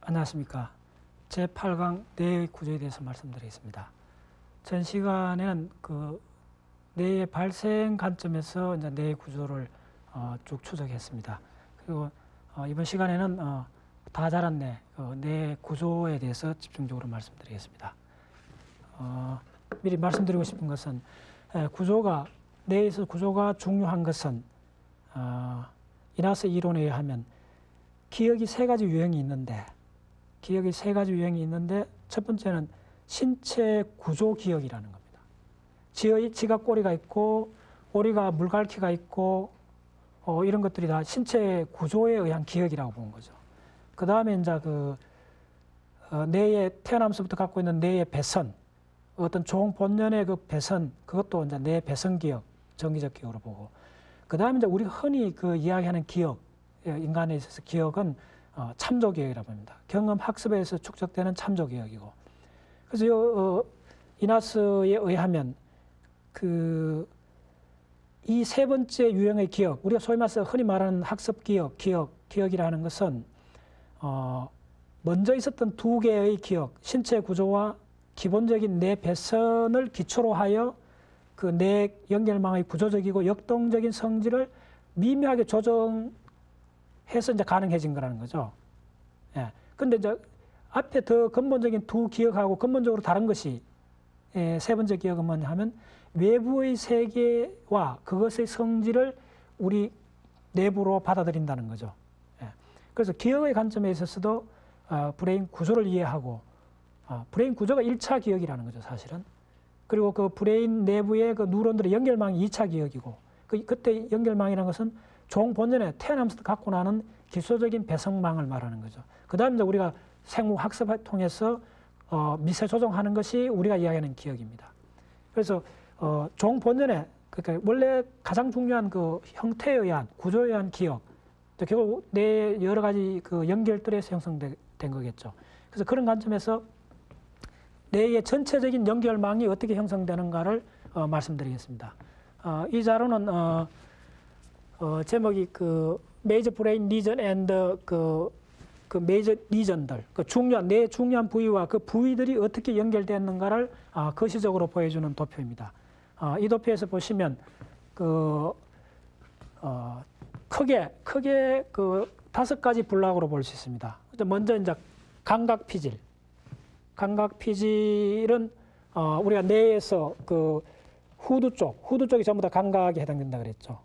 안녕하십니까. 제8강 뇌의 구조에 대해서 말씀드리겠습니다. 전 시간에는 그 뇌의 발생 관점에서 이제 뇌의 구조를 쭉 추적했습니다. 그리고 이번 시간에는 다 자란 뇌 구조에 대해서 집중적으로 말씀드리겠습니다. 미리 말씀드리고 싶은 것은 뇌에서 구조가 중요한 것은 이나스 이론에 의하면 기억이 세 가지 유형이 있는데 첫 번째는 신체 구조 기억이라는 겁니다. 쥐가 꼬리가 있고 오리가 물갈퀴가 있고 이런 것들이 다 신체 구조에 의한 기억이라고 보는 거죠. 그 다음에 이제 뇌의 태어나면서부터 갖고 있는 뇌의 배선, 어떤 종 본연의 그 배선, 그것도 이제 뇌 배선 기억, 정기적 기억으로 보고, 그 다음에 이제 우리 흔히 이야기하는 기억, 인간에 있어서 기억은 참조 기억이라고 합니다. 경험 학습에서 축적되는 참조 기억이고, 그래서 이나스에 의하면 이 세 번째 유형의 기억, 우리가 소위 말해서 흔히 말하는 학습 기억이라는 것은 먼저 있었던 두 개의 기억, 신체 구조와 기본적인 뇌 배선을 기초로 하여 그 뇌 연결망의 구조적이고 역동적인 성질을 미묘하게 조정해서 이제 가능해진 거라는 거죠. 예. 근데 이제 앞에 더 근본적인 두 기억하고 근본적으로 다른 것이 세 번째 기억은 뭐냐 하면 외부의 세계와 그것의 성질을 우리 내부로 받아들인다는 거죠. 예. 그래서 기억의 관점에 있어서도 브레인 구조를 이해하고 브레인 구조가 1차 기억이라는 거죠, 사실은. 그리고 그 브레인 내부의 그 뉴런들의 연결망이 2차 기억이고, 그때 연결망이라는 것은 종 본연에 태어나면서 갖고 나는 기초적인 배성망을 말하는 거죠. 그 다음에 우리가 생物학습을 통해서 미세 조정하는 것이 우리가 이야기하는 기억입니다. 그래서 종 본연에, 그러니까 원래 가장 중요한 그 형태에 의한, 구조에 의한 기억, 결국 내 여러 가지 그 연결들에서 형성된 거겠죠. 그래서 그런 관점에서 뇌의 전체적인 연결망이 어떻게 형성되는가를 말씀드리겠습니다. 이 자료는 제목이 메이저 브레인 리전 앤드 메이저 리전들, 뇌의 중요한 부위와 그 부위들이 어떻게 연결되는가를 거시적으로 보여주는 도표입니다. 이 도표에서 보시면 크게 5가지 블록으로 볼 수 있습니다. 먼저 이제 감각피질. 감각피질은 우리가 뇌에서 후두 쪽이 전부 다 감각에 해당된다 그랬죠.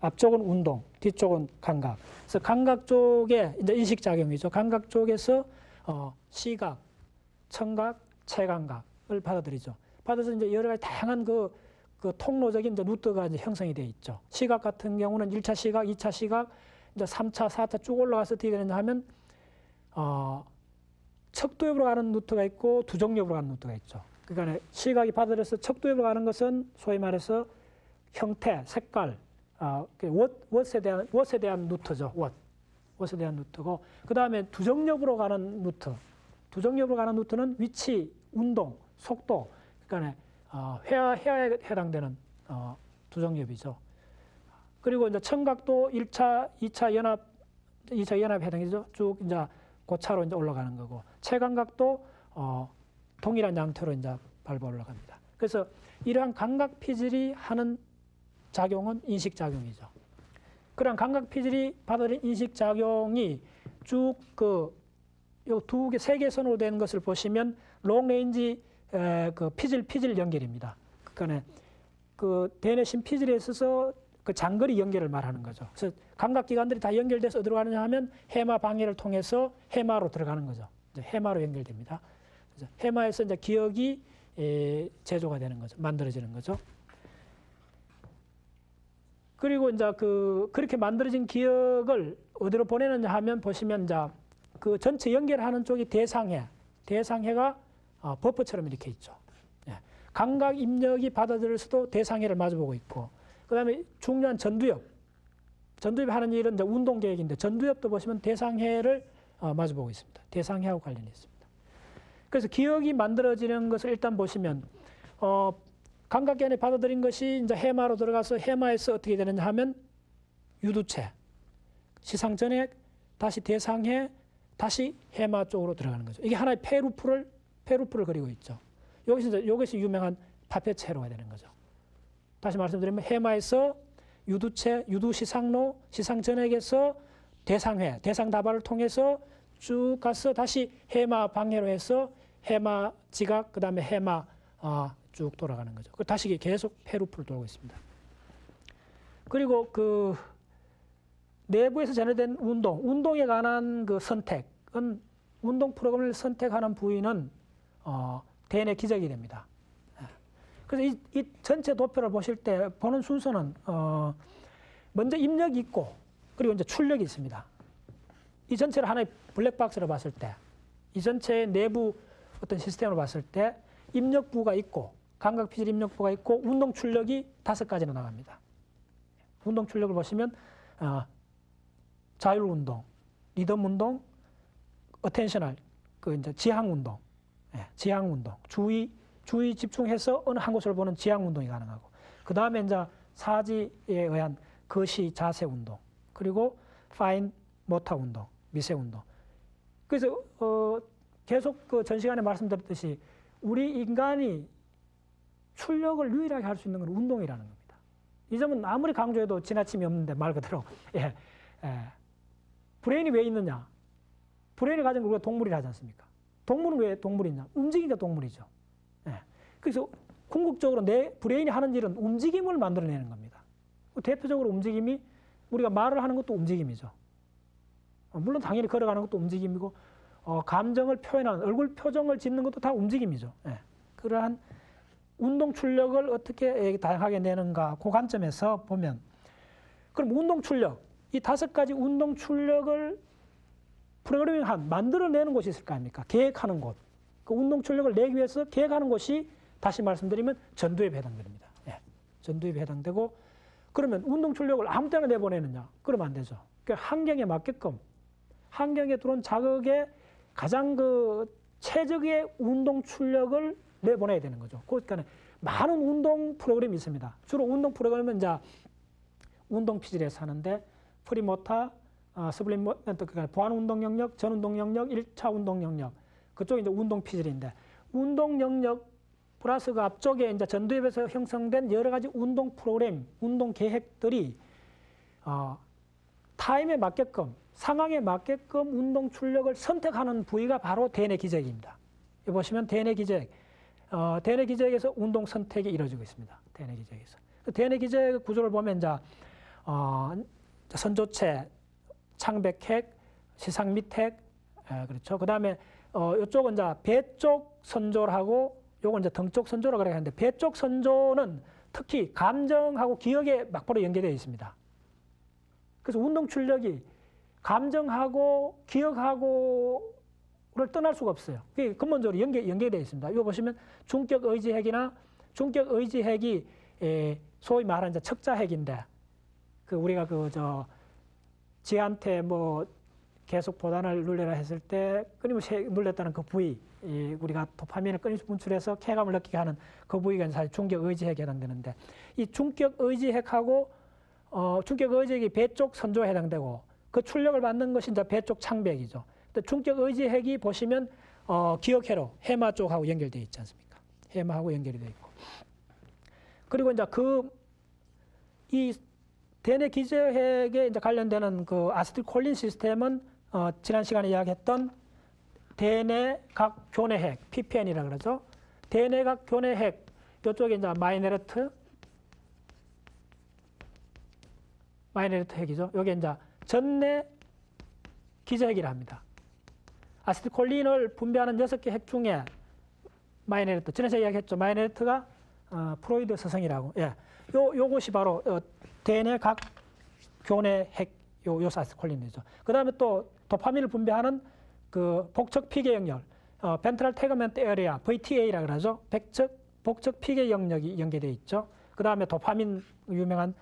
앞쪽은 운동, 뒤쪽은 감각. 그래서 감각 쪽에 이제 인식작용이죠. 감각 쪽에서 시각, 청각, 체감각을 받아들이죠. 받아서 이제 여러 가지 다양한 그 통로적인 이제 루트가 이제 형성이 되어 있죠. 시각 같은 경우는 1차 시각, 2차 시각, 이제 3차, 4차 쭉 올라가서 어떻게 되느냐 하면 척도엽으로 가는 루트가 있고 두정엽으로 가는 루트가 있죠. 그러니까 시각이 받아들여서 척도엽으로 가는 것은 소위 말해서 형태, 색깔, 웍에 대한 루트죠. 웍에 대한 루트고, 그 다음에 두정엽으로 가는 루트는 위치, 운동, 속도, 그러니까 회화에 해당되는 두정엽이죠. 그리고 이제 청각도 1차, 2차 연합에 해당이죠. 쭉 이제 고차로 이제 올라가는 거고, 체감각도 동일한 양태로 이제 밟아 올라갑니다. 그래서 이러한 감각 피질이 하는 작용은 인식 작용이죠. 그런 감각 피질이 받아들인 인식 작용이 쭉 요 세 개 선으로 된 것을 보시면 롱 레인지 피질 연결입니다. 그러니까 대뇌 심피질에 있어서 장거리 연결을 말하는 거죠. 그래서 감각기관들이 다 연결돼서 어디로 가느냐 하면 해마 방해를 통해서 해마로 들어가는 거죠. 이제 해마로 연결됩니다. 그래서 해마에서 이제 기억이 제조가 되는 거죠. 만들어지는 거죠. 그리고 이제 그렇게 만들어진 기억을 어디로 보내느냐 하면 보시면 이제 그 전체 연결하는 쪽이 대상해가 버퍼처럼 이렇게 있죠. 감각 입력이 받아들여서도 대상해를 마주보고 있고, 그 다음에 중요한 전두엽이 하는 일은 이제 운동 계획인데, 전두엽도 보시면 대상해를 마주보고 있습니다. 대상해하고 관련이 있습니다. 그래서 기억이 만들어지는 것을 일단 보시면, 감각기관에 받아들인 것이 이제 해마로 들어가서 해마에서 어떻게 되느냐 하면 유두체, 시상 전에 다시 대상해, 다시 해마 쪽으로 들어가는 거죠. 이게 하나의 페루프를 그리고 있죠. 여기서 유명한 파페체로가 되는 거죠. 다시 말씀드리면 해마에서 유두체, 유두시상로, 시상전액에서 대상회, 대상다발을 통해서 쭉 가서 다시 해마 방해로 해서 해마 지각, 그 다음에 해마 쭉 돌아가는 거죠. 다시 계속 페루프를 돌고 있습니다. 그리고 그 내부에서 전해된 운동에 관한 그 선택은 운동 프로그램을 선택하는 부위는 대뇌 기저귀 됩니다. 그래서 이 전체 도표를 보실 때 보는 순서는 먼저 입력이 있고 그리고 이제 출력이 있습니다. 이 전체를 하나의 블랙박스로 봤을 때 이 전체의 내부 어떤 시스템을 봤을 때 입력부가 있고 감각피질 입력부가 있고 운동 출력이 5가지나 나갑니다. 운동 출력을 보시면 자율 운동, 리듬 운동, 어텐셔널, 그 이제 지향 운동, 지향 운동, 주의 집중해서 어느 한 곳을 보는 지향 운동이 가능하고, 그 다음에 이제 사지에 의한 거시 자세 운동, 그리고 파인 모터 운동, 미세 운동. 그래서 계속 그 전 시간에 말씀드렸듯이 우리 인간이 출력을 유일하게 할 수 있는 건 운동이라는 겁니다. 이 점은 아무리 강조해도 지나침이 없는데 말 그대로 브레인이 왜 있느냐? 브레인을 가진 걸 우리가 동물이라 하지 않습니까? 동물은 왜 동물이냐? 움직이니까 동물이죠. 그래서 궁극적으로 내 브레인이 하는 일은 움직임을 만들어내는 겁니다. 대표적으로 움직임이 우리가 말을 하는 것도 움직임이죠. 물론 당연히 걸어가는 것도 움직임이고 감정을 표현하는 얼굴 표정을 짓는 것도 다 움직임이죠. 그러한 운동 출력을 어떻게 다양하게 내는가 그 관점에서 보면 그럼 운동 출력 이 5가지 운동 출력을 프로그래밍한 만들어내는 곳이 있을 거 아닙니까? 계획하는 곳. 그 운동 출력을 내기 위해서 계획하는 곳이 다시 말씀드리면 전두엽에 해당됩니다. 전두엽에 해당되고 그러면 운동 출력을 아무 때나 내보내느냐? 그러면 안 되죠. 그러니까 환경에 맞게끔 환경에 들어온 자극에 가장 그 최적의 운동 출력을 내보내야 되는 거죠. 그러니까 많은 운동 프로그램이 있습니다. 주로 운동 프로그램은 이제 운동 피질에서 하는데 프리모터, 스블림 그러니까 보완 운동 영역, 전운동 영역, 1차 운동 영역 그쪽이 이제 운동 피질인데 운동 영역 플러스 그 앞쪽에 이제 전두엽에서 형성된 여러 가지 운동 프로그램, 운동 계획들이 타임에 맞게끔 상황에 맞게끔 운동 출력을 선택하는 부위가 바로 대뇌 기저귀입니다. 여기 보시면 대뇌 기저귀, 대뇌 기저귀에서 운동 선택이 이루어지고 있습니다. 대뇌 기저귀에서. 대뇌 기저귀 구조를 보면 이제 선조체, 창백핵, 시상 밑핵, 그렇죠. 그 다음에 이쪽은 이제 배 쪽 선조를 하고 요건 이제 등 쪽 선조라고 하는데 배 쪽 선조는 특히 감정하고 기억에 막바로 연계되어 있습니다. 그래서 운동 출력이 감정하고 기억하고를 떠날 수가 없어요. 그게 근본적으로 연계되어 있습니다. 이거 보시면 중격 의지핵이나 중격 의지핵이 소위 말하는 이제 척자핵인데 그 우리가 지한테 뭐 계속 보단을 눌려라 했을 때 끊임없이 눌렸다는 그 부위, 우리가 도파민을 끊임없이 분출해서 쾌감을 느끼게 하는 그 부위가 사실 중격 의지핵에 해당되는데 이 중격 의지핵하고 중격 의지핵이 배 쪽 선조에 해당되고 그 출력을 받는 것이 이제 배 쪽 창백이죠. 중격 의지핵이 보시면 기억회로 해마 쪽하고 연결되어 있지 않습니까? 해마하고 연결이 되어 있고. 그리고 이제 이 대뇌 기저핵에 이제 관련되는 그 아세틸콜린 시스템은 지난 시간에 이야기했던 대뇌각 교내핵, PPN이라고 그러죠. 대뇌각 교내핵, 이쪽에 이제 마이네르트 핵이죠. 여기 이제 전뇌 기저핵이라 합니다. 아세틸콜린을 분비하는 6개 핵 중에 마이네르트, 지난주에 이야기했죠. 마이네르트가 프로이드 서성이라고. 요것이 바로 대뇌각 교내핵 요소 아세틸콜린이죠. 그 다음에 또 도파민을 분비하는 그 복척 피계 영역, 벤트럴 태그멘트 에리아, VTA라고 그러죠. 복척 피계 영역이 연계되어 있죠. 그 다음에 도파민 유명한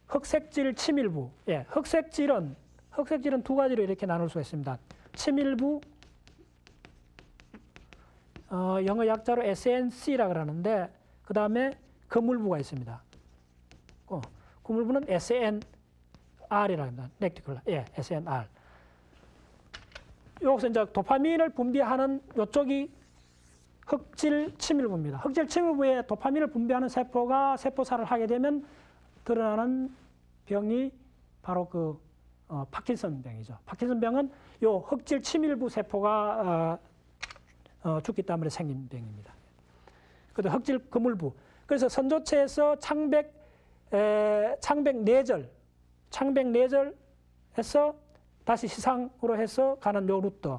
흑색질 치밀부. 흑색질은 2가지로 이렇게 나눌 수가 있습니다. 치밀부, 영어 약자로 SNC라고 하는데 그 다음에 거물부가 있습니다. 거물부는 SNR SNR이라고 합니다. 렉티큘라. 예, SNR. 여기서 이제 도파민을 분비하는 이쪽이 흑질 침일부입니다. 흑질 침일부에 도파민을 분비하는 세포가 세포살을 하게 되면 드러나는 병이 바로 그 파킨슨 병이죠. 파킨슨 병은 요 흑질 침일부 세포가 죽기 때문에 생긴 병입니다. 그래서 흑질 그물부. 그래서 선조체에서 창백 뇌절, 해서 다시 시상으로 해서 가는 요 루트,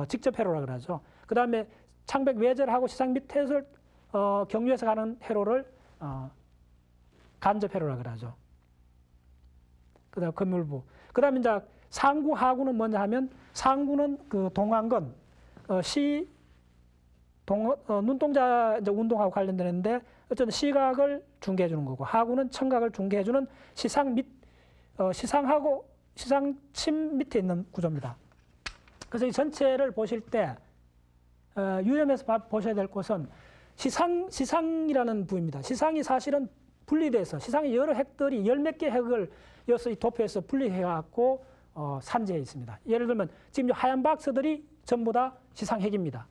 직접 회로라 그러죠. 그 다음에 창백 외절하고 시상 밑에서 경유해서 가는 회로를 간접 회로라 그러죠. 그 다음 그물부. 그 다음에 이제 상구, 하구는 뭐냐 하면 상구는 그 동안근, 눈동자 이제 운동하고 관련되는데 어쨌든 시각을 중개해 주는 거고, 하구는 청각을 중개해 주는 시상하고 시상침 밑에 있는 구조입니다. 그래서 이 전체를 보실 때 유념해서 보셔야 될 것은 시상이라는 부입니다. 시상이 사실은 분리돼서 시상의 여러 핵들이 열 몇 개 핵을 여기서 이 도표에서 분리해 갖고 산재해 있습니다. 예를 들면 지금 이 하얀 박스들이 전부 다 시상핵입니다.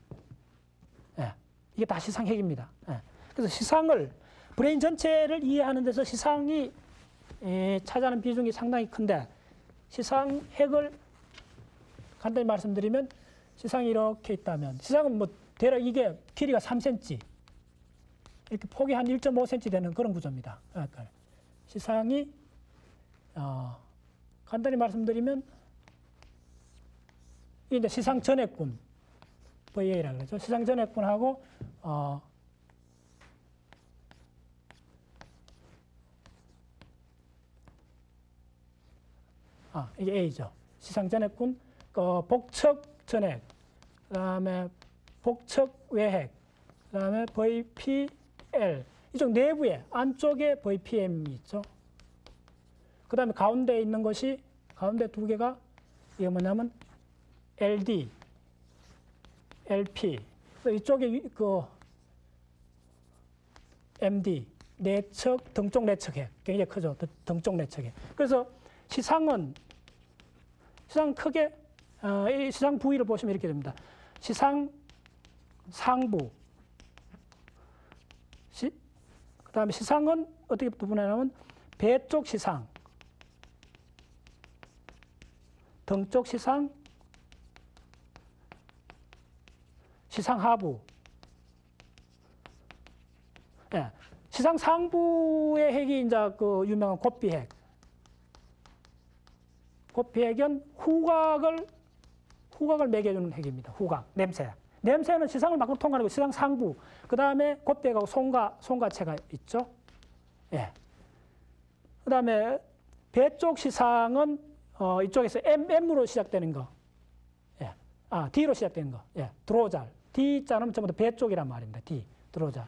예, 이게 다 시상핵입니다. 예. 그래서 시상을 브레인 전체를 이해하는 데서 시상이 차지하는 비중이 상당히 큰데, 시상핵을 간단히 말씀드리면 시상이 이렇게 있다면, 시상은 뭐 대략 이게 길이가 3cm, 이렇게 폭이 한 1.5cm 되는 그런 구조입니다. 그러니까 시상이 간단히 말씀드리면 이게 이제 시상 전액군 VA라고 그러죠. 시상 전액군하고 이게 A죠. 시상 전액군, 복척 전액, 그다음에 복척 외핵, 그다음에 VPL. 이쪽 내부에 안쪽에 VPM이 있죠. 그다음에 가운데 있는 것이, 가운데 두 개가 이게 뭐냐면 LD, LP. 이쪽에 그 MD, 내척, 등쪽 내척핵 굉장히 크죠. 등쪽 내척핵. 그래서 시상 크게 이 시상 부위를 보시면 이렇게 됩니다. 시상 상부. 그 다음에 시상은 어떻게 구분하냐면 배 쪽 시상, 등 쪽 시상, 시상 하부. 예, 시상 상부의 핵이 이제 그 유명한 고삐핵. 고삐핵은 후각을 매겨주는 핵입니다. 후각, 냄새. 냄새는 시상을 막 통과하고 시상 상부. 그 다음에 고삐핵하고 송가체가 있죠. 예. 그 다음에 배 쪽 시상은 이쪽에서 M으로 시작되는 거. 예. D로 시작되는 거. 예. 드로잘. D자는 전부 다 배 쪽이란 말입니다. D. 드로잘.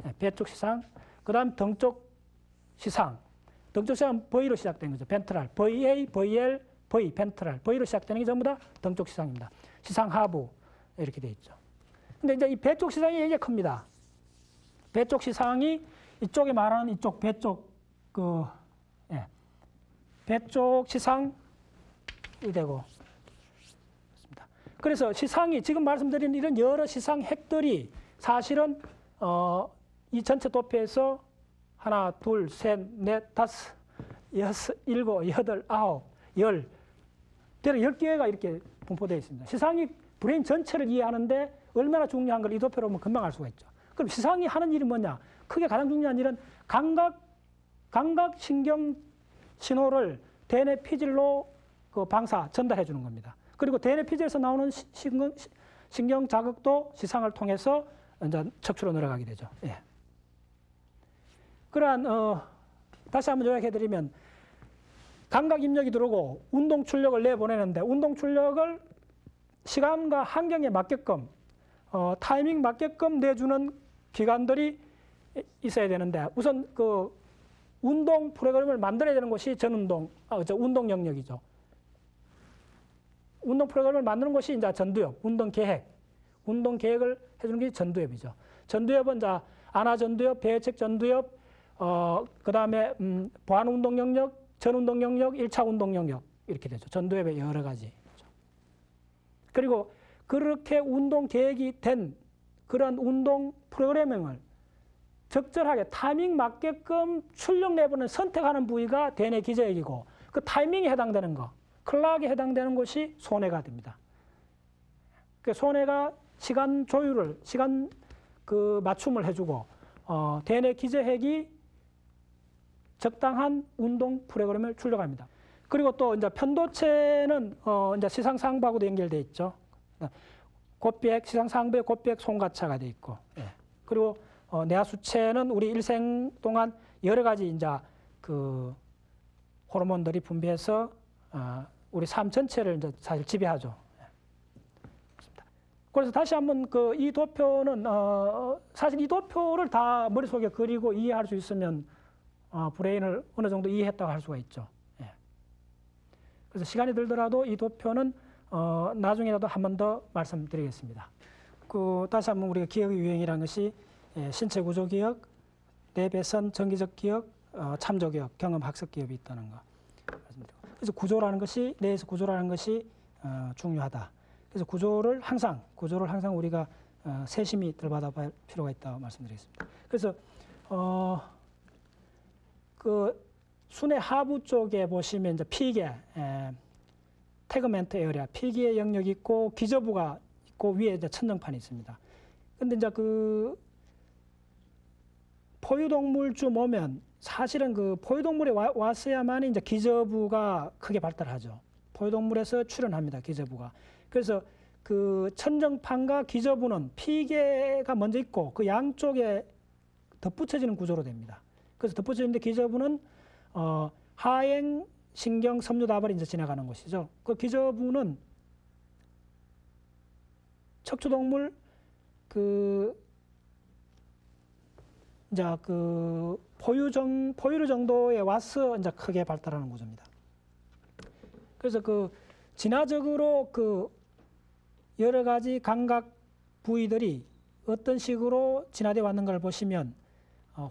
예. 배 쪽 시상. 그 다음 등 쪽 시상. 등 쪽 시상은 V로 시작되는 거죠. 벤트랄. VA, VL, V, 벤트랄. V로 시작되는 게 전부 다 등 쪽 시상입니다. 시상 하부. 이렇게 되어 있죠. 근데 이제 이 배 쪽 시상이 굉장히 큽니다. 배 쪽 시상이 이쪽에 말하는 이쪽 배 쪽 배 쪽 시상이 되고 그렇습니다. 그래서 시상이 지금 말씀드린 이런 여러 시상 핵들이 사실은 이 전체 도표에서 하나, 둘, 셋, 넷, 다섯, 여섯, 일곱, 여덟, 아홉, 열, 대략 10개가 이렇게 분포되어 있습니다. 시상이 브레인 전체를 이해하는데 얼마나 중요한 걸 이 도표로 보면 금방 알 수가 있죠. 그럼 시상이 하는 일이 뭐냐? 크게 가장 중요한 일은 감각신경 신호를 대뇌 피질로 그 방사, 전달해 주는 겁니다. 그리고 대뇌 피질에서 나오는 신경 자극도 시상을 통해서 이제 척추로 내려가게 되죠. 예. 그러한 다시 한번 요약해 드리면 감각 입력이 들어오고 운동 출력을 내보내는데 운동 출력을 시간과 환경에 맞게끔 타이밍 맞게끔 내주는 기관들이 있어야 되는데 우선 그 운동 프로그램을 만들어야 되는 것이 운동 영역이죠. 운동 프로그램을 만드는 것이 이제 전두엽, 운동 계획을 해주는 게 전두엽이죠. 전두엽은 안아 전두엽, 배회책 전두엽, 그 다음에 보안 운동 영역, 전운동 영역, 1차 운동 영역 이렇게 되죠. 전두엽의 여러 가지. 그리고 그렇게 운동 계획이 된 그런 운동 프로그래밍을 적절하게 타이밍 맞게끔 출력 내보는 선택하는 부위가 대뇌 기저액이고 그 타이밍에 해당되는 거, 클락에 해당되는 것이 소뇌가 됩니다. 그 소뇌가 시간 조율을, 시간 그 맞춤을 해주고 대뇌 기저핵이 적당한 운동 프로그램을 출력합니다. 그리고 또 이제 편도체는 이제 시상상부하고도 연결되어 있죠. 고비핵, 시상상부에 고비핵 송가차가 되어 있고, 예. 그리고 내하수체는 우리 일생 동안 여러 가지 이제 그 호르몬들이 분비해서 우리 삶 전체를 이제 사실 지배하죠. 그래서 다시 한번 그 이 도표는 사실 이 도표를 다 머릿속에 그리고 이해할 수 있으면 브레인을 어느 정도 이해했다고 할 수가 있죠. 예. 그래서 시간이 들더라도 이 도표는 나중에라도 한 번 더 말씀드리겠습니다. 그 다시 한번 우리가 기억의 유형이라는 것이 신체 구조 기억, 뇌배선 정기적 기억, 참조 기억, 경험 학습 기억이 있다는 거 말씀드리고. 그래서 구조라는 것이 뇌에서 구조라는 것이 중요하다. 그래서 구조를 항상 우리가 세심히 들여다볼 필요가 있다고 말씀드리겠습니다. 그래서 그 순회 하부 쪽에 보시면 이제 피계, 태그멘트 에어리아, 피계의 영역이 있고 기저부가 있고 위에 이제 천정판이 있습니다. 근데 이제 그 포유동물쯤 오면 사실은 그 포유동물에 왔어야만 이제 기저부가 크게 발달하죠. 포유동물에서 출현합니다, 기저부가. 그래서 그 천정판과 기저부는 피계가 먼저 있고 그 양쪽에 덧붙여지는 구조로 됩니다. 그래서 덧붙여지는데 기저부는 하행 신경 섬유다발이 이제 지나가는 곳이죠. 그 기저부는 척추동물 이제 포유류 정도에 와서 이제 크게 발달하는 구조입니다. 그래서 진화적으로 여러 가지 감각 부위들이 어떤 식으로 진화되어 왔는가를 보시면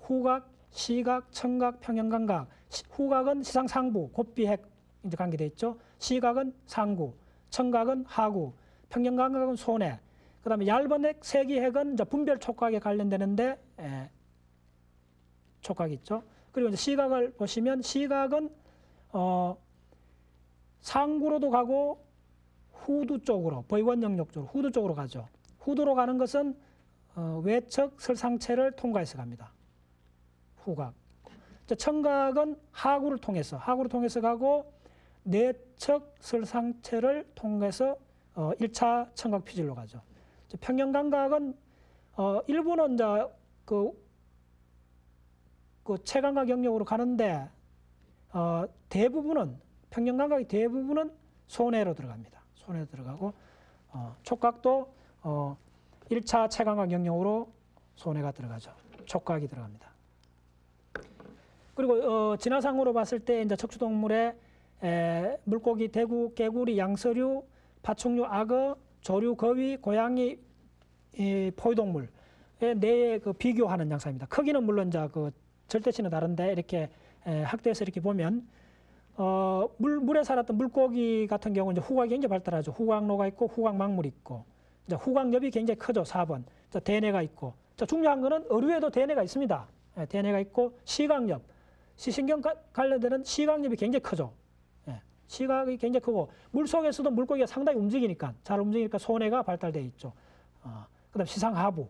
후각, 시각, 청각, 평형감각. 후각은 시상상부, 고비핵 이제 관계되어 있죠. 시각은 상구, 청각은 하구, 평형감각은 소뇌. 그다음에 얇은 핵, 세기핵은 이제 분별 촉각에 관련되는데 촉각이 있죠. 그리고 이제 시각을 보시면 시각은 상구로도 가고 후두 쪽으로, 보이원 영역 쪽으로, 후두 쪽으로 가죠. 후두로 가는 것은 외척 설상체를 통과해서 갑니다. 후각. 청각은 하구를 통해서 가고 내척 설상체를 통해서 1차 청각 피질로 가죠. 평형감각은 일부는 이제 그 체감각 영역으로 가는데 대부분은 평형감각의 대부분은 소뇌로 들어갑니다. 소뇌로 들어가고 촉각도 1차 체감각 영역으로 소뇌가 들어가죠. 촉각이 들어갑니다. 그리고 진화상으로 봤을 때 이제 척추동물의 물고기, 대구, 개구리, 양서류, 파충류, 악어, 조류, 거위, 고양이, 포유동물의 뇌에 비교하는 양상입니다. 크기는 물론 이제 절대치는 다른데 이렇게 학대해서 이렇게 보면 물에 살았던 물고기 같은 경우는 이제 후각이 굉장히 발달하죠. 후각로가 있고 후각망물이 있고 이제 후각엽이 굉장히 크죠. 4번. 대뇌가 있고 중요한 거는 어류에도 대뇌가 있습니다. 대뇌가 있고 시각엽, 시신경 관련되는 시각엽이 굉장히 크죠. 시각이 굉장히 크고 물속에서도 물고기가 상당히 잘 움직이니까 소뇌가 발달되어 있죠. 그다음 시상하부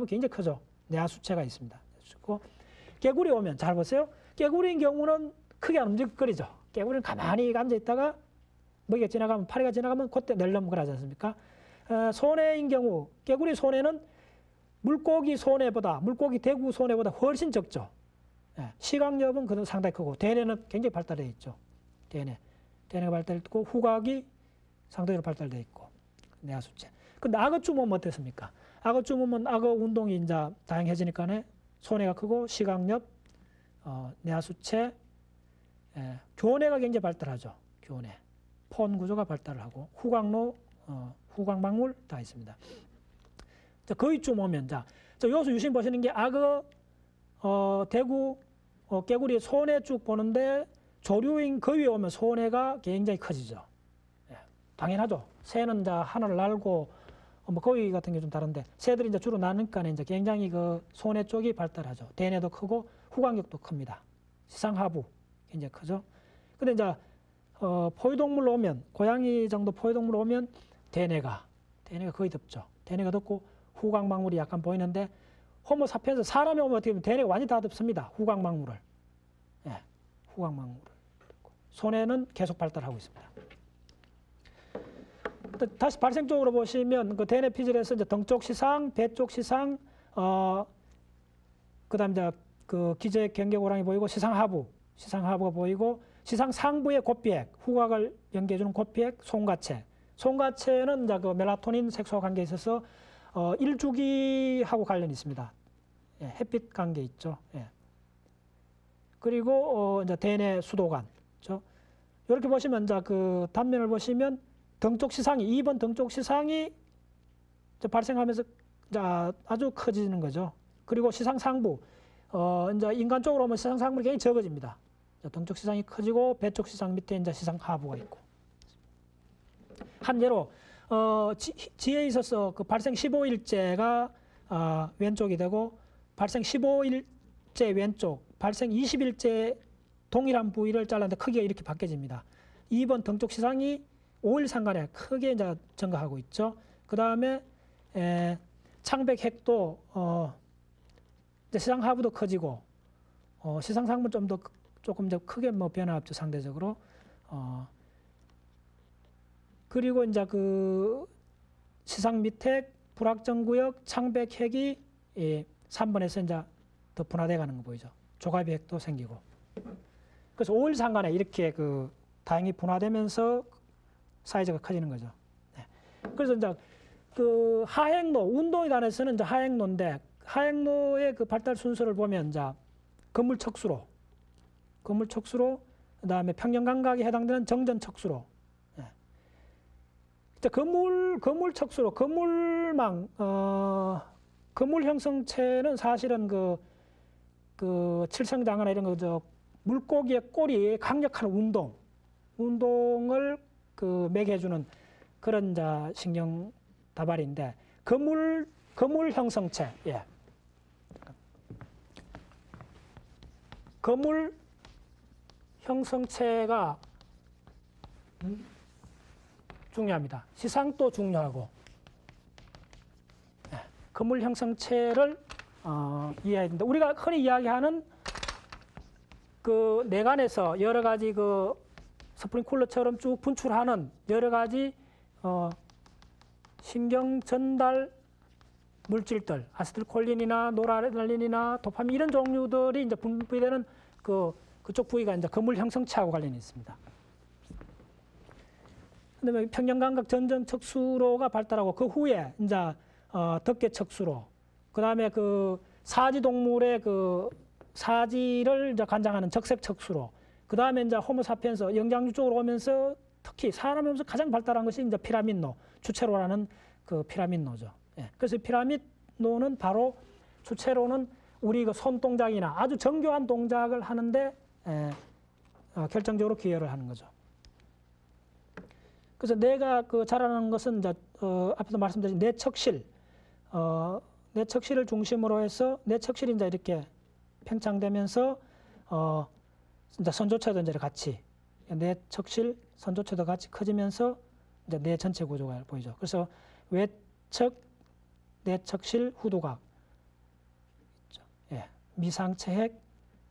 굉장히 크죠. 내하수체가 있습니다. 개구리 오면 잘 보세요. 개구리인 경우는 크게 안 움직거리죠. 개구리는 가만히 앉아 있다가 먹이가 지나가면, 파리가 지나가면 그때 낼름거리지 않습니까? 소뇌인 경우 개구리 소뇌는 물고기 대구 소뇌보다 훨씬 적죠. 시각엽은 그래도 상당히 크고 대뇌는 굉장히 발달되어 있죠. 대뇌가 발달되어 있고 후각이 상대적으로 발달되어 있고 내하수체. 근데 악어쯤 오면 어떻습니까? 악어쯤 오면 악어 운동이 이제 다양해지니까 소뇌가 크고 시각엽, 내하수체, 교뇌가 굉장히 발달하죠. 교뇌. 폰 구조가 발달을 하고 후각로, 후각망물 다 있습니다. 거의쯤 오면 여기서 유심 보시는 게 악어, 대구, 개구리 소뇌 쭉 보는데 조류인 그 위에 오면 손해가 굉장히 커지죠. 예, 당연하죠. 새는 이제 하늘을 날고 뭐 거위 같은 게 좀 다른데 새들이 이제 주로 나니까 이제 굉장히 그 손해 쪽이 발달하죠. 대뇌도 크고 후광력도 큽니다. 시상하부 굉장히 크죠. 근데 이제 포유동물로 오면 고양이 정도 포유동물로 오면 대뇌가 거의 덮죠. 대뇌가 덮고 후광망울이 약간 보이는데 호모사피엔스 사람이 오면 어떻게 보면 대뇌가 완전히 다 덮습니다. 후광망울을. 예, 후광망울을. 손해는 계속 발달하고 있습니다. 다시 발생 쪽으로 보시면 그 대뇌 피질에서 이제 등 쪽 시상, 배 쪽 시상, 그다음 이제 그 기저액 경계고랑이 보이고 시상하부가 보이고 시상 상부의 고피액, 후각을 연계해주는 고피액, 송가체. 송가체는 이제 그 멜라토닌 색소와 관계에 있어서 일주기하고 관련이 있습니다. 예, 햇빛 관계 있죠. 예. 그리고 이제 대뇌 수도관. 그렇죠? 이렇게 보시면 이제 그 단면을 보시면 등쪽 시상이 2번 등쪽 시상이 발생하면서 이제 아주 커지는 거죠. 그리고 시상 상부 이제 인간 쪽으로 오면 시상 상부가 굉장히 적어집니다. 등쪽 시상이 커지고 배 쪽 시상 밑에 이제 시상 하부가 있고. 한 예로 지에 있어서 그 발생 15일째가 왼쪽이 되고 발생 15일째 왼쪽, 발생 20일째 동일한 부위를 잘랐는데 크기가 이렇게 바뀌어집니다. 2번 등쪽 시상이 5일 상간에 크게 이제 증가하고 있죠. 그 다음에 창백핵도 이제 시상 하부도 커지고 시상 상부 조금 더 크게 뭐 변화 없죠, 상대적으로. 그리고 이제 그 시상 밑핵, 불확정구역, 창백핵이 3번에서 이제 더 분화돼 가는 거 보이죠. 조갑이 핵도 생기고. 그래서 5일 상간에 이렇게 그 다행히 분화되면서 사이즈가 커지는 거죠. 네. 그래서 이제 그 하행로, 운동에 관해서는 이제 하행로인데 하행로의 그 발달 순서를 보면 이제 건물척수로, 그다음에 평형 감각에 해당되는 정전척수로. 네. 건물척수로, 건물망, 건물 형성체는 사실은 그 칠성장어나 이런 거 물고기의 꼬리에 강력한 운동을 그 매개해주는 그런 신경 다발인데 건물 형성체, 예. 건물 형성체가 중요합니다. 시상도 중요하고, 예. 건물 형성체를 이해해야 된다. 우리가 흔히 이야기하는 그 내관에서 여러 가지 그 스프링쿨러처럼 쭉 분출하는 여러 가지 신경 전달 물질들, 아세틸콜린이나 노라드레날린이나 도파민 이런 종류들이 이제 분비되는 그쪽 부위가 이제 건물 형성체하고 관련이 있습니다. 그다음에 평형감각 전정척수로가 발달하고 그 후에 이제 덕계척수로, 그다음에 그 사지 동물의 그 사지를 이제 관장하는 적색척수로, 그 다음에 이제 호모사피엔스 영장류 쪽으로 오면서 특히 사람이 오면서 가장 발달한 것이 이제 피라미드노, 주체로라는 그 피라미드노죠. 예. 그래서 피라미드노는 바로 주체로는 우리 그 손동작이나 아주 정교한 동작을 하는데 결정적으로 기여를 하는 거죠. 그래서 내가 그 자라는 것은 이제 앞에서 말씀드린 내척실, 내척실을 중심으로 해서 내척실이 이제 이렇게 팽창되면서 이제 선조체도 이제 같이 내척실, 선조체도 같이 커지면서 이제 뇌 전체 구조가 보이죠. 그래서 외척, 내척실, 후두각, 예, 미상체핵,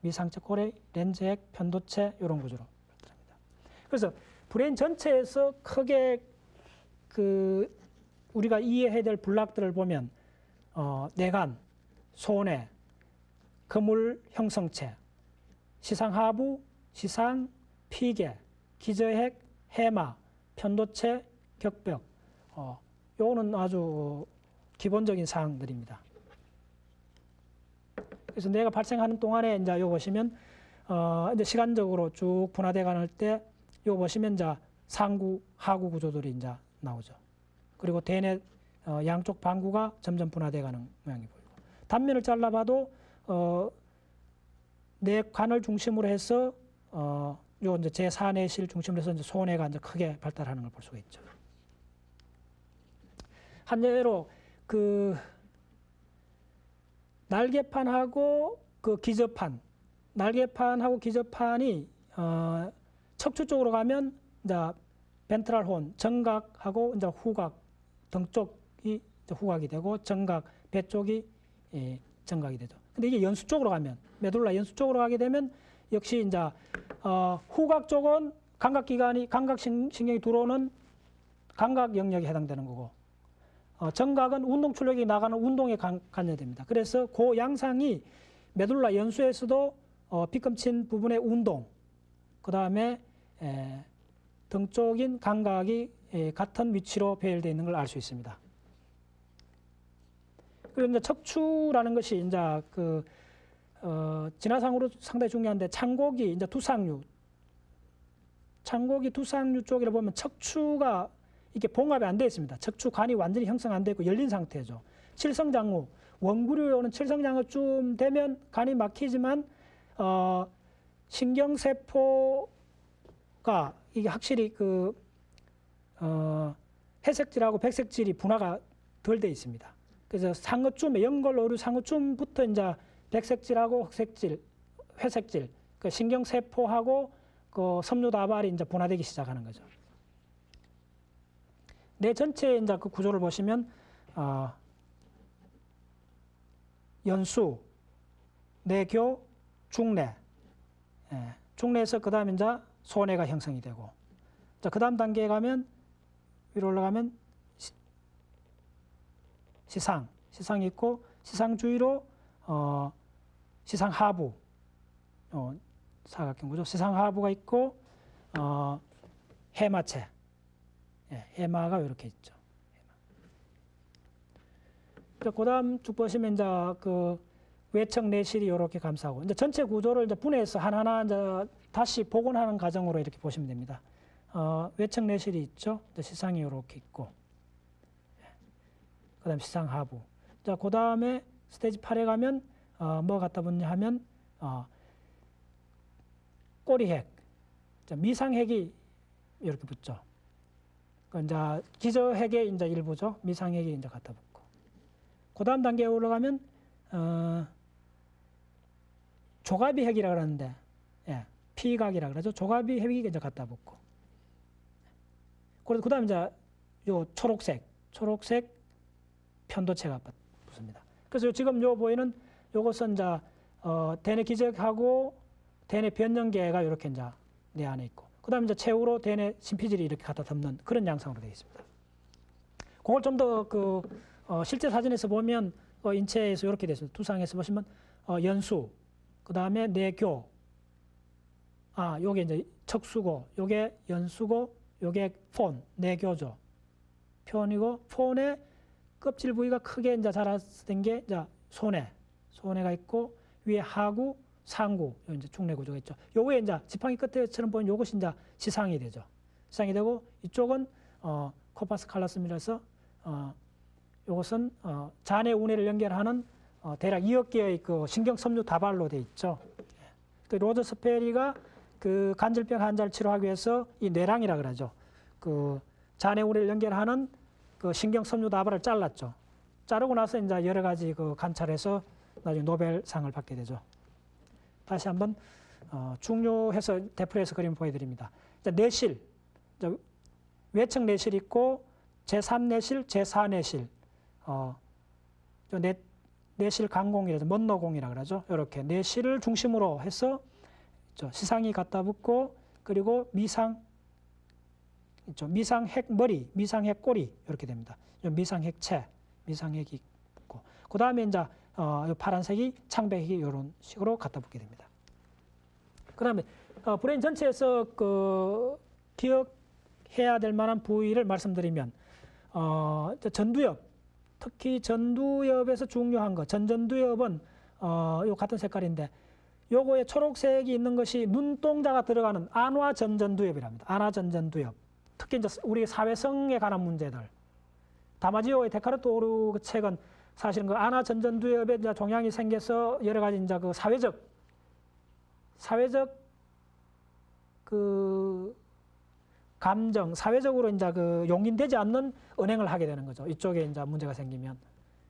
미상체 고래, 렌즈핵, 편도체 이런 구조로 발달합니다. 그래서 브레인 전체에서 크게 그 우리가 이해해야 될 블락들을 보면 뇌관, 소뇌, 거물 형성체, 시상 하부, 시상, 피계, 기저핵, 해마, 편도체, 격벽. 요거는 아주 기본적인 사항들입니다. 그래서 뇌가 발생하는 동안에 이제 요 보시면 이제 시간적으로 쭉 분화돼 가는 때 요 보시면 이제 상구, 하구 구조들이 이제 나오죠. 그리고 대뇌 양쪽 방구가 점점 분화돼 가는 모양이 보이고, 단면을 잘라봐도 뇌관을 중심으로 해서 요 이제 제4내실 중심으로 해서 이제 소뇌가 이제 크게 발달하는 걸 볼 수가 있죠. 한 예로 그 날개판하고 그 기저판, 날개판하고 기저판이 척추 쪽으로 가면 이제 벤트럴 혼, 정각하고 이제 후각, 등 쪽이 후각이 되고 정각, 배 쪽이 정각이 되죠. 근데 이게 연수 쪽으로 가면, 메둘라 연수 쪽으로 가게 되면 역시 이제 후각 쪽은 감각기관이, 감각신경이 들어오는 감각 영역에 해당되는 거고, 정각은 운동 출력이 나가는 운동에 관여됩니다. 그래서 그 양상이 메둘라 연수에서도 뒤꿈친 부분의 운동, 그 다음에 등 쪽인 감각이 같은 위치로 배열되어 있는 걸 알 수 있습니다. 그리고 이제 척추라는 것이 이제 그 진화상으로 상당히 중요한데 창고기 이제 두상류, 창고기 두상류 쪽이라 보면 척추가 이게 봉합이 안 되어 있습니다. 척추관이 완전히 형성 안 되어 있고 열린 상태죠. 칠성장루, 원구류에 오는 칠성장루쯤 되면 간이 막히지만 신경세포가 이게 확실히 그 회색질하고 백색질이 분화가 덜 되어 있습니다. 그래서 상어쯤에 연골 오류 상어쯤부터 이제 백색질하고 흑색질, 회색질, 그 신경세포하고 그 섬유다발이 이제 분화되기 시작하는 거죠. 뇌 전체의 이제 그 구조를 보시면 연수, 내교, 중뇌, 중뇌에서 그 다음 이제 소뇌가 형성이 되고, 자, 그 다음 단계에 가면 위로 올라가면 시상이 있고, 시상 주위로 시상 하부, 사각형 구조, 시상 하부가 있고, 해마체, 해마가 이렇게 있죠. 그 다음 쭉 보시면 이제 그 외척 내실이 이렇게 감싸고, 이제 전체 구조를 이제 분해해서 하나하나 이제 다시 복원하는 과정으로 이렇게 보시면 됩니다. 외척 내실이 있죠. 시상이 이렇게 있고, 그 다음 시상 하부. 자, 그 다음에 스테이지 8에 가면 뭐 갖다 붙냐 하면 꼬리핵, 미상핵이 이렇게 붙죠. 이제 기저핵의 이제 일부죠. 미상핵이 이제 갖다 붙고. 그 다음 단계에 올라가면 조가비핵이라 그러는데, 피각이라 그러죠. 조가비핵이 이제 갖다 붙고. 그 다음 이제 요 초록색 편도체가 붙습니다. 그래서 지금 요 보이는 요것은 이제 대뇌 기저하고 대뇌 변연계가 이렇게 이제 내 안에 있고, 그 다음에 이제 최후로 대뇌 심피질이 이렇게 갖다 덮는 그런 양상으로 되어 있습니다. 그걸 좀 더 그 실제 사진에서 보면 인체에서 이렇게 되어 있습니다. 두상에서 보시면 연수, 그 다음에 내교, 요게 이제 척수고, 요게 연수고, 요게 폰, 내교죠. 편이고, 폰의 껍질 부위가 크게 이제 자라된 게 이제 소뇌가 있고, 위에 하구, 상구, 요 이제 중뇌 구조가 있죠. 요 위에 이제 지팡이 끝에처럼 보이는 요것이 이제 시상이 되죠. 시상이 되고, 이쪽은 코파스 칼로섬이라서 요것은 잔해 운해를 연결하는 대략 2억 개의 그 신경 섬유 다발로 돼 있죠. 그 로저 스페리가 그 간질병 환자를 치료하기 위해서 이 뇌랑이라 그러죠. 그 잔해 운해를 연결하는 그 신경 섬유 다발을 잘랐죠. 자르고 나서 이제 여러 가지 그 관찰해서 나중에 노벨상을 받게 되죠. 다시 한번 중요해서 대풀이해서 그림 보여드립니다. 내실, 외척 내실이 있고 제3내실, 제4내실, 내실 강공이라서 먼노공이라 그러죠. 이렇게 내실을 중심으로 해서 시상이 갖다 붙고, 그리고 미상핵 머리, 미상핵 꼬리 이렇게 됩니다. 미상핵체, 미상핵이 붙고, 그 다음에 이제 파란색이 창백이 이런 식으로 갖다 붙게 됩니다. 그 다음에 브레인 전체에서 그 기억해야 될 만한 부위를 말씀드리면 전두엽, 특히 전두엽에서 중요한 거, 전두엽은 요 같은 색깔인데 요거에 초록색이 있는 것이 눈동자가 들어가는 안화 전두엽이랍니다. 안화 전두엽. 특히 이제 우리 사회성에 관한 문제들. 다마지오의 데카르트 오르 그 책은 사실은 그 안화 전두엽에 이제 종양이 생겨서 여러 가지 이제 그 사회적 그 감정, 사회적으로 이제 그 용인되지 않는 언행을 하게 되는 거죠. 이쪽에 이제 문제가 생기면.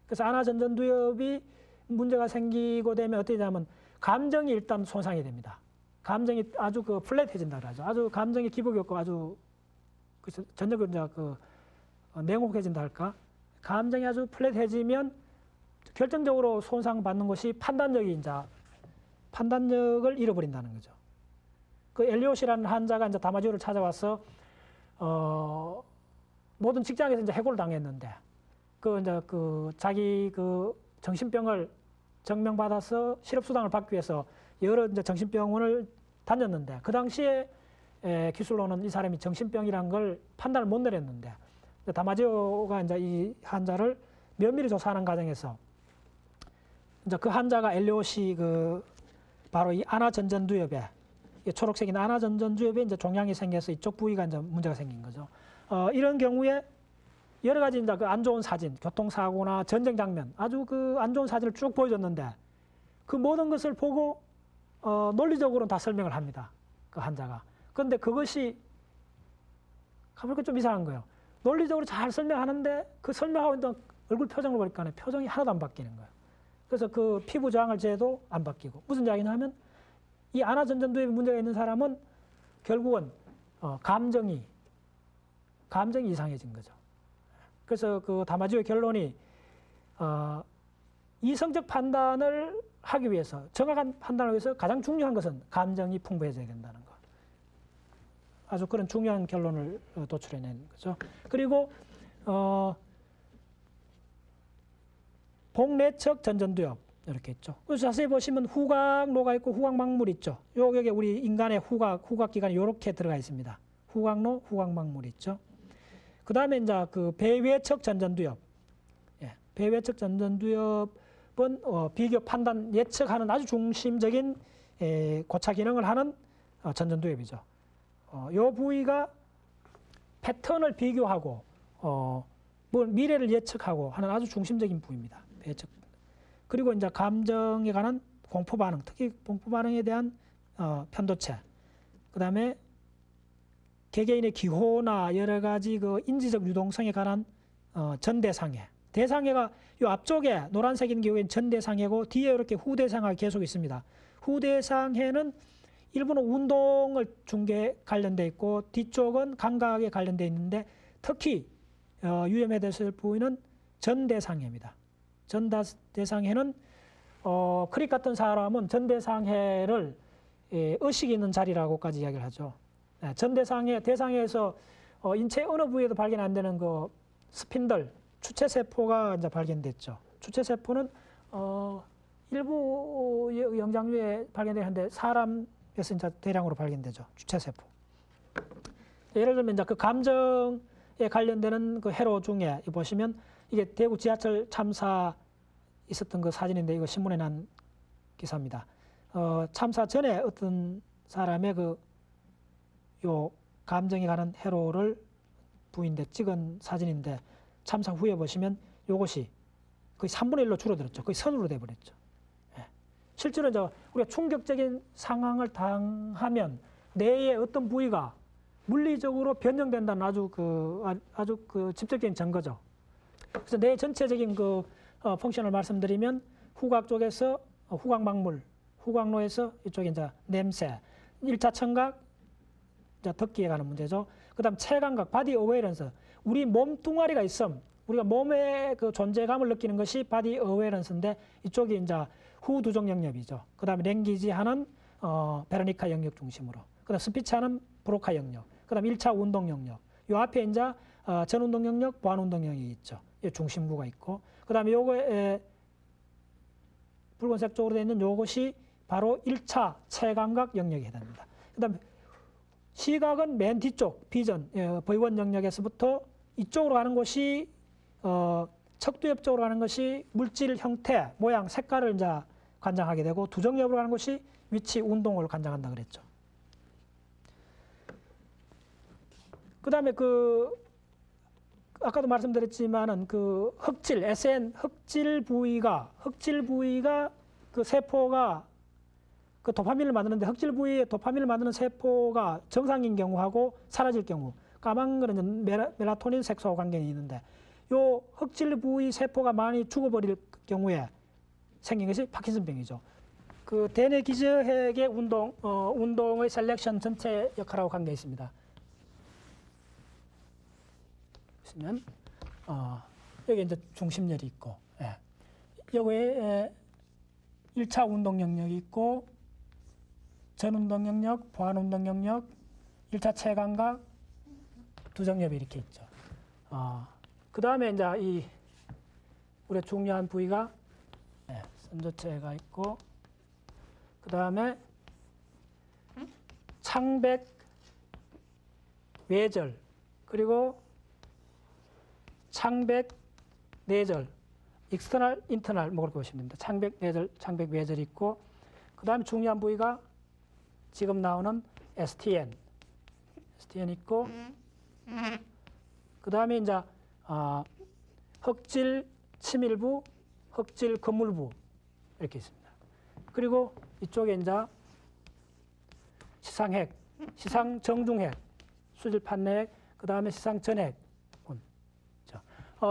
그래서 안화전전두엽이 문제가 생기고 되면 어떻게 되냐면 감정이 일단 손상이 됩니다. 감정이 아주 그 플랫해진다 그러죠. 아주 감정이 기복이 없고 아주 전적으로 이제 그 냉혹해진다 할까. 감정이 아주 플랫해지면 결정적으로 손상받는 것이 판단력이 이제 판단력을 잃어버린다는 거죠. 그 엘리엇이라는 환자가 이제 다마지오를 찾아와서 모든 직장에서 이제 해고를 당했는데 그 이제 그 자기 그 정신병을 증명받아서 실업수당을 받기 위해서 여러 이제 정신병원을 다녔는데 그 당시에 기술로는 이 사람이 정신병이란 걸 판단을 못 내렸는데 다마지오가 이제 이 환자를 면밀히 조사하는 과정에서 이제 그 환자가 엘리엇이 그 바로 이 안화전전두엽에 초록색인 안화전전두엽에 이제 종양이 생겨서 이쪽 부위가 이제 문제가 생긴 거죠. 이런 경우에 여러 가지 이제 그 안 좋은 사진, 교통사고나 전쟁 장면, 아주 그 안 좋은 사진을 쭉 보여줬는데 그 모든 것을 보고 논리적으로는 다 설명을 합니다. 그 환자가. 그런데 그것이 가보니까 좀 이상한 거예요. 논리적으로 잘 설명하는데 그 설명하고 있는 얼굴 표정을 보니까 표정이 하나도 안 바뀌는 거예요. 그래서 그 피부 저항을 재도 안 바뀌고 무슨 이야기냐 하면 이 안화전전두엽에 문제가 있는 사람은 결국은 감정이 이상해진 거죠. 그래서 그 다마지오의 결론이 이성적 판단을 하기 위해서 정확한 판단을 위해서 가장 중요한 것은 감정이 풍부해져야 된다는 것. 아주 그런 중요한 결론을 도출해낸 거죠. 그리고 복내척 전전두엽 이렇게 있죠. 그래서 자세히 보시면 후각로가 있고 후각막물이 있죠. 여기 우리 인간의 후각기관이 이렇게 들어가 있습니다. 후각로, 후각막물이 있죠. 그 다음에 이제 그 배외척 전전두엽. 배외척 전전두엽은 비교, 판단, 예측하는 아주 중심적인 고차 기능을 하는 전전두엽이죠. 이 부위가 패턴을 비교하고 미래를 예측하고 하는 아주 중심적인 부위입니다. 배척. 그리고 이제 감정에 관한 공포 반응, 특히 공포 반응에 대한 편도체. 그 다음에 개개인의 기호나 여러 가지 그 인지적 유동성에 관한 전대상해. 대상해가 이 앞쪽에 노란색인 경우에는 전대상해고 뒤에 이렇게 후대상해가 계속 있습니다. 후대상해는 일부는 운동을 중계 관련돼 있고 뒤쪽은 감각에 관련돼 있는데 특히 위험에 대해서 보이는 전대상해입니다. 전대상해는 크릭 같은 사람은 전대상해를 의식이 있는 자리라고까지 이야기를 하죠. 전대상해, 대상해에서 인체 어느 부위에도 발견 안 되는 그 스핀들, 주체세포가 이제 발견됐죠. 주체세포는 일부 영장류에 발견되는데 사람에서 이제 대량으로 발견되죠. 주체세포. 예를 들면 이제 그 감정에 관련되는 그 해로 중에 보시면 이게 대구 지하철 참사 있었던 그 사진인데 이거 신문에 난 기사입니다. 참사 전에 어떤 사람의 요 감정에 관한 해로를 부인돼 찍은 사진인데 참사 후에 보시면 요것이 거의 3분의 1로 줄어들었죠. 거의 선으로 돼버렸죠. 실제로 이제 우리가 충격적인 상황을 당하면 뇌의 어떤 부위가 물리적으로 변형된다는 아주 그 직접적인 증거죠. 그래서 뇌 전체적인 그 펑션을 말씀드리면 후각 쪽에서 후각막물, 후각로에서 이쪽에 이제 냄새, 1차 청각, 듣기에 관한 문제죠. 그 다음 체감각, 바디 어웨이런스. 우리 몸뚱아리가 있음. 우리가 몸의 그 존재감을 느끼는 것이 바디 어웨이런스인데 이쪽이 이제 후두정 영역이죠. 그 다음에 랭귀지 하는 베로니카 영역 중심으로. 그 다음 스피치 하는 브로카 영역. 그 다음 1차 운동 영역. 요 앞에 이제 전운동 영역, 보안운동 영역이 있죠. 중심부가 있고. 그 다음에 요거에 붉은색 쪽으로 되어 있는 요것이 바로 1차 체감각 영역이 해당합니다. 그 다음에 시각은 맨 뒤쪽 비전, V1 영역에서부터 이쪽으로 가는 것이 척두엽 쪽으로 가는 것이 물질 형태, 모양, 색깔을 이제 관장하게 되고 두정엽으로 가는 것이 위치, 운동을 관장한다 그랬죠. 그 다음에 아까도 말씀드렸지만은 그 흑질, SN 흑질 부위가 그 세포가 그 도파민을 만드는데 흑질 부위에 도파민을 만드는 세포가 정상인 경우하고 사라질 경우 까만 거는 멜라토닌 색소와 관계가 있는데 요 흑질 부위 세포가 많이 죽어버릴 경우에 생긴 것이 파킨슨병이죠. 그 대뇌 기저핵의 운동의 셀렉션 전체 역할하고 관계 있습니다. 보시면 여기 이제 중심열이 있고, 예. 여기에 1차 운동 영역이 있고, 전 운동 영역, 보완 운동 영역, 1차 체감각, 두정엽이 이렇게 있죠. 그 다음에 이제 우리 중요한 부위가 선조체가 있고, 그 다음에 창백 외절, 그리고 창백 내절, 익스터널, 인터널 뭐 그렇게 보시면 됩니다. 창백 내절, 창백 외절이 있고, 그 다음에 중요한 부위가 지금 나오는 STN 있고, 그 다음에 이제 흑질 치밀부, 흑질 그물부 이렇게 있습니다. 그리고 이쪽에 이제 시상핵, 시상정중핵, 수질판내핵, 그 다음에 시상전핵.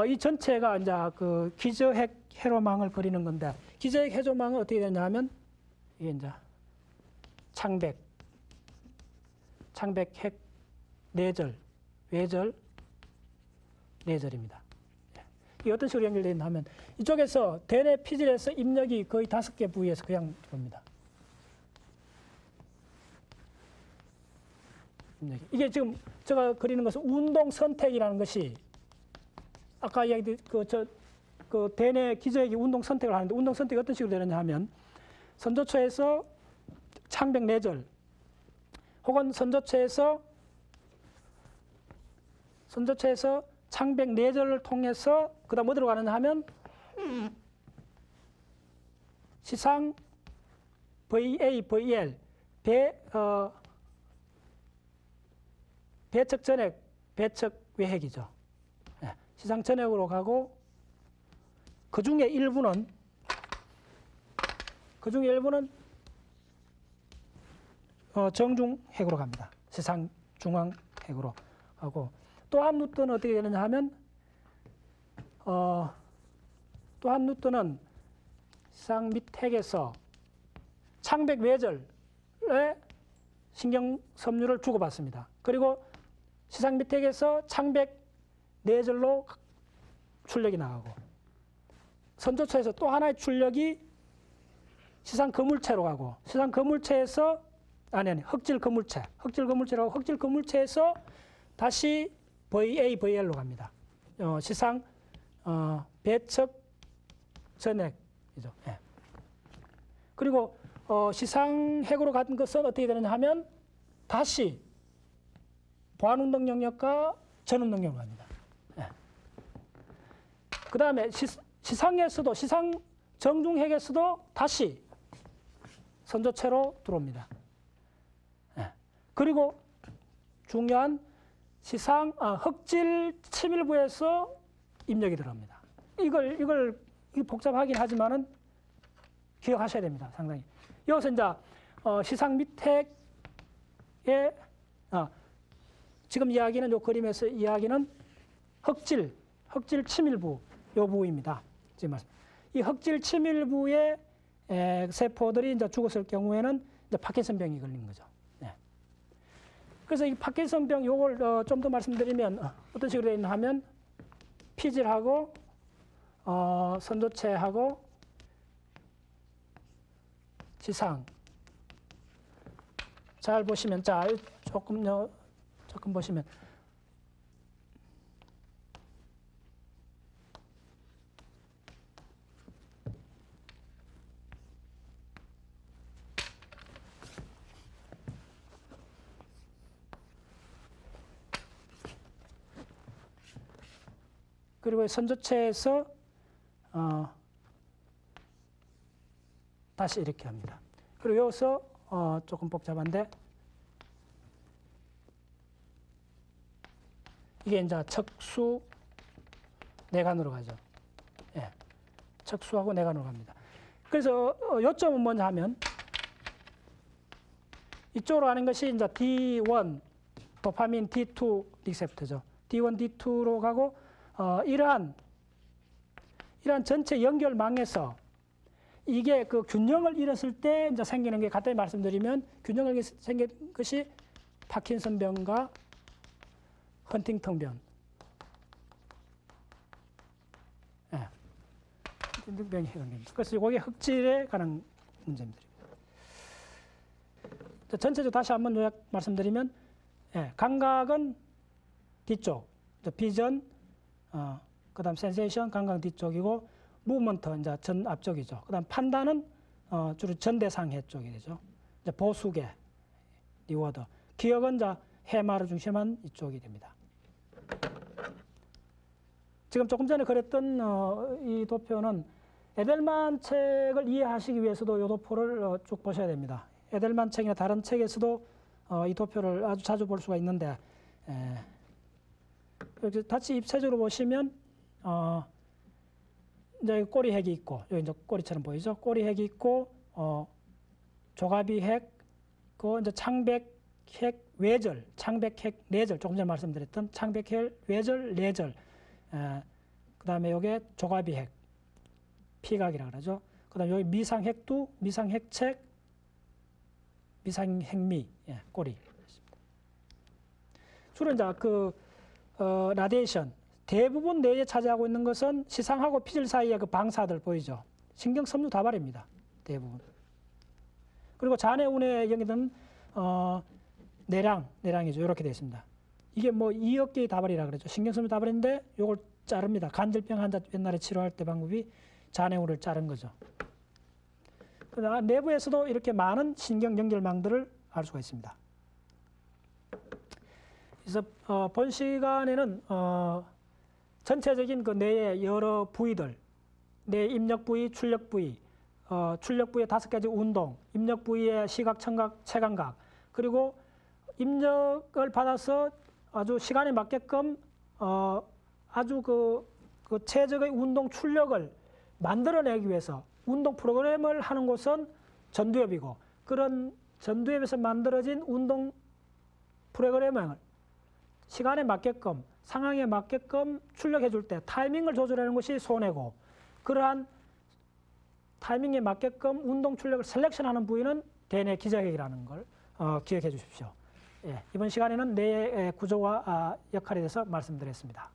이 전체가 이제 그 기저핵 회로망을 그리는 건데, 기저핵 회로망은 어떻게 되냐면 이게 이제 창백핵 내절, 외절, 내절입니다. 이게 어떤 식으로 연결되어 있나 하면 이쪽에서 대뇌 피질에서 입력이 거의 5개 부위에서 그냥 봅니다. 이게 지금 제가 그리는 것은 운동 선택이라는 것이 아까 이야기 그 대뇌 기저핵이 운동 선택을 하는데 운동 선택이 어떤 식으로 되느냐 하면 선조체에서 창백 내절 혹은 선조체에서 창백 내절을 통해서 그다음 어디로 가느냐 하면 시상 VA, VL 배척 전핵, 배척 외핵이죠. 시상 전핵으로 가고 그 중에 일부는 정중핵으로 갑니다. 시상 중앙핵으로 가고 또 한 루트는 어떻게 되느냐 하면 또 한 루트는 시상 밑핵에서 창백 외절에 신경 섬유를 주고받습니다. 그리고 시상 밑핵에서 창백 내절로 출력이 나가고 선조체에서 또 하나의 출력이 시상 거물체로 가고 시상 거물체에서 흑질 거물체라고 흑질 거물체에서 다시 VA, VL로 갑니다. 시상 배척 전핵이죠. 예. 그리고 시상핵으로 간 것은 어떻게 되느냐 하면 다시 보완운동 영역과 전운동 영역으로 갑니다. 예. 그 다음에 시상에서도 시상 정중핵에서도 다시 선조체로 들어옵니다. 예. 그리고 중요한 흑질 치밀부에서 입력이 들어갑니다. 이걸 복잡하긴 하지만은 기억하셔야 됩니다. 상당히. 여기서 이제 시상 밑핵의 지금 이야기는 요 그림에서 이야기는 흑질 치밀부 요 부위입니다. 지금 말씀. 이 흑질 치밀부의 세포들이 이제 죽었을 경우에는 이제 파킨슨병이 걸린 거죠. 네. 그래서 이 파킨슨병 요걸 좀 더 말씀드리면 어떤 식으로 되어 있나 하면 피질하고 선조체하고 지상 잘 보시면 조금 보시면 그리고 선조체에서 다시 이렇게 합니다. 그리고 여기서 조금 복잡한데 이게 이제 척수 내관으로 가죠. 예. 척수하고 내관으로 갑니다. 그래서 요점은 뭐냐 하면 이쪽으로 가는 것이 이제 D1 도파민 D2 리셉터죠. D1, D2로 가고 이러한 전체 연결망에서 이게 그 균형을 잃었을 때 이제 생기는 게 간단히 말씀드리면 균형을 생긴 것이 파킨슨병과 헌팅턴병. 예. 헌팅턴병이 해당됩니다. 그래서 이게 흑질에 관한 문제입니다. 전체적으로 다시 한번 요약 말씀드리면, 예, 감각은 뒤쪽, 비전, 그다음 센세이션, 감각 뒤쪽이고, 무브먼트 이제 전 앞쪽이죠. 그다음 판단은 주로 전대상해 쪽이 되죠. 이제 보수계, 리워더, 기억은 이제 해마를 중심한 이쪽이 됩니다. 지금 조금 전에 그랬던 이 도표는 에델만 책을 이해하시기 위해서도 이 도표를 쭉 보셔야 됩니다. 에델만 책이나 다른 책에서도 이 도표를 아주 자주 볼 수가 있는데, 이렇게 같이 입체적으로 보시면 이제 꼬리핵이 있고, 여기 이제 꼬리처럼 보이죠? 꼬리핵이 있고, 조가비핵, 그 이제 창백핵 외절, 창백핵 내절, 조금 전에 말씀드렸던 창백핵 외절, 내절, 그 다음에 요게 조가비핵, 피각이라고 그러죠. 그 다음에 여기 미상핵두, 미상핵책, 미상핵미, 예, 꼬리. 주로 이제 라디에이션, 대부분 뇌에 차지하고 있는 것은 시상하고 피질 사이의 그 방사들 보이죠. 신경섬유 다발입니다. 대부분. 그리고 잔해 운에 연결되는 내량이죠. 이렇게 되어 있습니다. 이게 뭐 2억 개의 다발이라 그러죠. 신경섬유 다발인데 이걸 자릅니다. 간질병 환자 옛날에 치료할 때 방법이 잔해 운을 자른 거죠. 그다음 내부에서도 이렇게 많은 신경 연결망들을 알 수가 있습니다. 그래서 본 시간에는 전체적인 그 뇌의 여러 부위들, 뇌 입력 부위, 출력 부위, 출력 부위의 5가지 운동, 입력 부위의 시각, 청각, 체감각, 그리고 입력을 받아서 아주 시간에 맞게끔 아주 그 최적의 운동 출력을 만들어내기 위해서 운동 프로그램을 하는 곳은 전두엽이고, 그런 전두엽에서 만들어진 운동 프로그램을 시간에 맞게끔, 상황에 맞게끔 출력해 줄 때 타이밍을 조절하는 것이 손해고, 그러한 타이밍에 맞게끔 운동 출력을 셀렉션하는 부위는 대뇌 기저핵이라는 걸 기억해 주십시오. 예, 이번 시간에는 뇌의 구조와 역할에 대해서 말씀드렸습니다.